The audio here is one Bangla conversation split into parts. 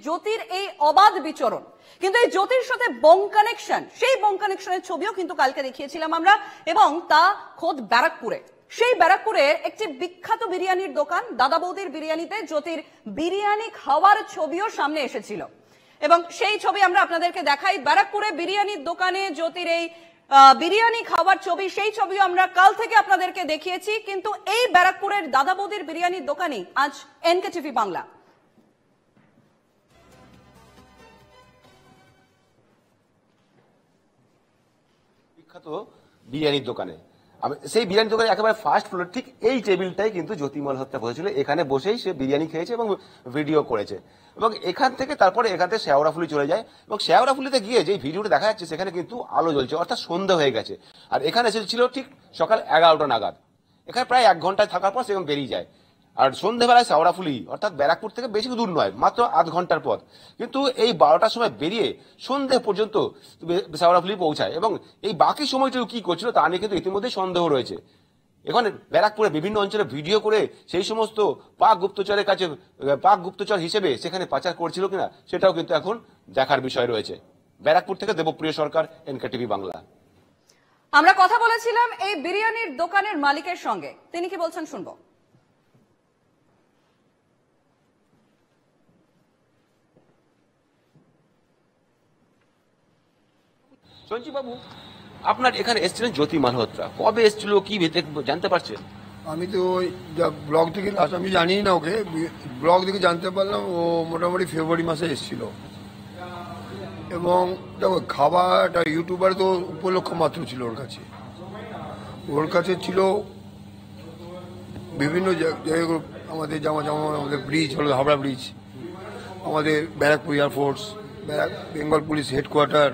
জ্যোতির এই অবাধ বিচরণ, কিন্তু এই জ্যোতির সাথে বং কানেকশন, সেই বং কানেকশনের ছবিও কিন্তু কালকে দেখিয়েছিলাম আমরা, এবং তা খোদ ব্যারাকপুরে। সেই ব্যারাকপুরের একটি বিখ্যাত বিরিয়ানির দোকান দাদা বৌদির বিরিয়ানিতে জ্যোতির বিরিয়ানি খাওয়ার ছবিও সামনে এসেছিল, এবং সেই ছবি আমরা আপনাদেরকে দেখাই। ব্যারাকপুরে বিরিয়ানির দোকানে জ্যোতির এই বিরিয়ানি খাওয়ার ছবি, সেই ছবিও আমরা কাল থেকে আপনাদেরকে দেখিয়েছি। কিন্তু এই ব্যারাকপুরের দাদা বৌদির বিরিয়ানির দোকানে আজ এনকে টিভি বাংলা বিখ্যাত বিরিয়ানির দোকানে, সেই বিরিয়ানি দোকানে একেবারে ফার্স্ট ফ্লোর ঠিক এই টেবিলটাই কিন্তু জ্যোতি মালহোত্রা বসেছিল। এখানে বসেই সে বিরিয়ানি খেয়েছে এবং ভিডিও করেছে, এবং এখান থেকে তারপরে এখান থেকে শেওড়াফুলি চলে যায়, এবং শেওড়াফুলিতে গিয়ে যে ভিডিওটা দেখা যাচ্ছে সেখানে কিন্তু আলো জ্বলছে, অর্থাৎ সন্ধ্যা হয়ে গেছে। আর এখানে এসেছিল ঠিক সকাল 11টা নাগাদ। এখানে প্রায় 1 ঘন্টায় থাকার পর সেখানে বেরিয়ে যায়। আর সন্ধ্যেবেলায় শেওড়াফুলি অর্থাৎ ব্যারাকপুর থেকে বেশি দূর নয়, মাত্র 8 ঘন্টার পথ। কিন্তু এই 12টার সময় বেরিয়ে সন্ধ্যে পর্যন্ত শেওড়াফুলি পৌঁছায়, এবং এই বাকি সময়টুকু কি করছিল তা নিয়ে কিন্তু ইতিমধ্যে সন্দেহ রয়েছে। এখন ব্যারাকপুরে বিভিন্ন অঞ্চলে ভিডিও করে সেই সমস্ত পাক গুপ্তচরের কাছে পাক গুপ্তচর হিসেবে সেখানে পাচার করছিল কিনা সেটাও কিন্তু এখন দেখার বিষয় রয়েছে। ব্যারাকপুর থেকে দেবপ্রিয় সরকার, এনকে টিভি বাংলা। আমরা কথা বলেছিলাম এই বিরিয়ানির দোকানের মালিকের সঙ্গে, তিনি কি বলছেন শুনবো। সঞ্জীব বাবু, আপনার এখানে এসেছিলেন জ্যোতি মালহোত্রা, কবে এসেছিল কি জানতে পারছেন? আমি তো যা ব্লগ থেকে আমি জানি না, ওকে ব্লগ থেকে জানতে পারলাম ও মোটামুটি ফেব্রুয়ারি মাসে এসেছিল। এবং দেখো খাবারটা ইউটিউবার তো উপলক্ষ মাত্র ছিল ওর কাছে ছিল বিভিন্ন জায়গাগুলো, আমাদের আমাদের ব্রিজ হলো হাওড়া ব্রিজ, আমাদের Barrackpore air force, Bengal police headquarter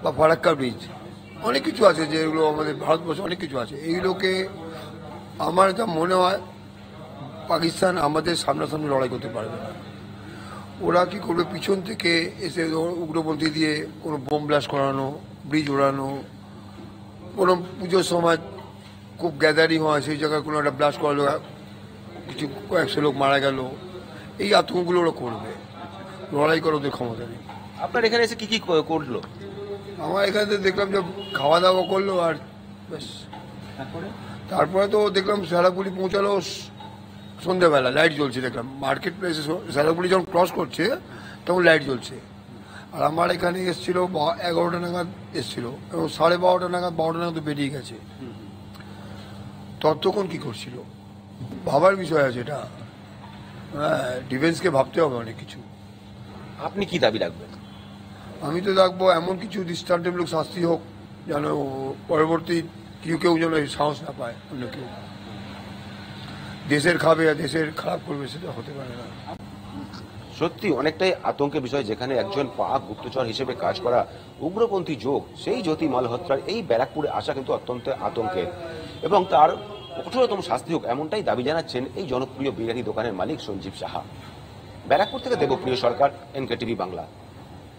বা ফারাক্কা ব্রিজ, অনেক কিছু আছে যেগুলো আমাদের ভারতবর্ষে অনেক কিছু আছে। এইগুলোকে আমার যা মনে হয় পাকিস্তান আমাদের সামনাসামনি লড়াই করতে পারবে না। ওরা কি করবে, পিছন থেকে এসে উগ্রপন্থী দিয়ে কোনো বোম ব্লাস্ট করানো, ব্রিজ ওড়ানো, কোনো পুজোর সময় খুব গ্যাদারিং হয় সেই জায়গায় কোনো একটা ব্লাস্ট করালো, কিছু কয়েকশো লোক মারা গেল, এই আতঙ্কগুলো ওরা করবে। লড়াই করার ওদের ক্ষমতা নেই। আপনার এখানে এসে কি কি করলো? আমার এখানে দেখলাম যে খাওয়া দাওয়া করলো, আর ব্যাস। তারপরে তো দেখলাম শেওড়াফুলি পৌঁছালো সন্ধ্যেবেলা, লাইট জ্বলছে দেখলাম মার্কেট প্লেসে। শেওড়াফুলি যখন ক্রস করছে তখন লাইট জ্বলছে। আর আমার এখানে এসেছিল 11টা নাগাদ এসেছিল, এবং 12:30 নাগাদ 12টা নাগাদ বেরিয়ে গেছে। ততক্ষণ কি করছিল ভাবার বিষয় আছে এটা। হ্যাঁ, ডিফেন্সকে ভাবতে হবে অনেক কিছু। আপনি কি দাবি রাখবেন? আমি তো দেখবো এমন কিছু দৃষ্টান্তমূলক শাস্তি হোক যেন পরবর্তী কেউ যেন সাহস না পায়, অন্য কেউ দেশের খাবে আর দেশের খারাপ করবে, সেটা হতে পারে না। সত্যি অনেকটাই আতঙ্কের বিষয়, যেখানে একজন পাক গুপ্তচর হিসেবে কাজ করা উগ্রপন্থী যোগ সেই জ্যোতি মালহোত্রার এই ব্যারাকপুরে আসা কিন্তু অত্যন্ত আতঙ্কের, এবং তার কঠোরতম শাস্তি হোক এমনটাই দাবি জানাচ্ছেন এই জনপ্রিয় বিরিয়ানি দোকানের মালিক সঞ্জীব সাহা। ব্যারাকপুর থেকে দেবপ্রিয় সরকার, এনকে টিভি বাংলা।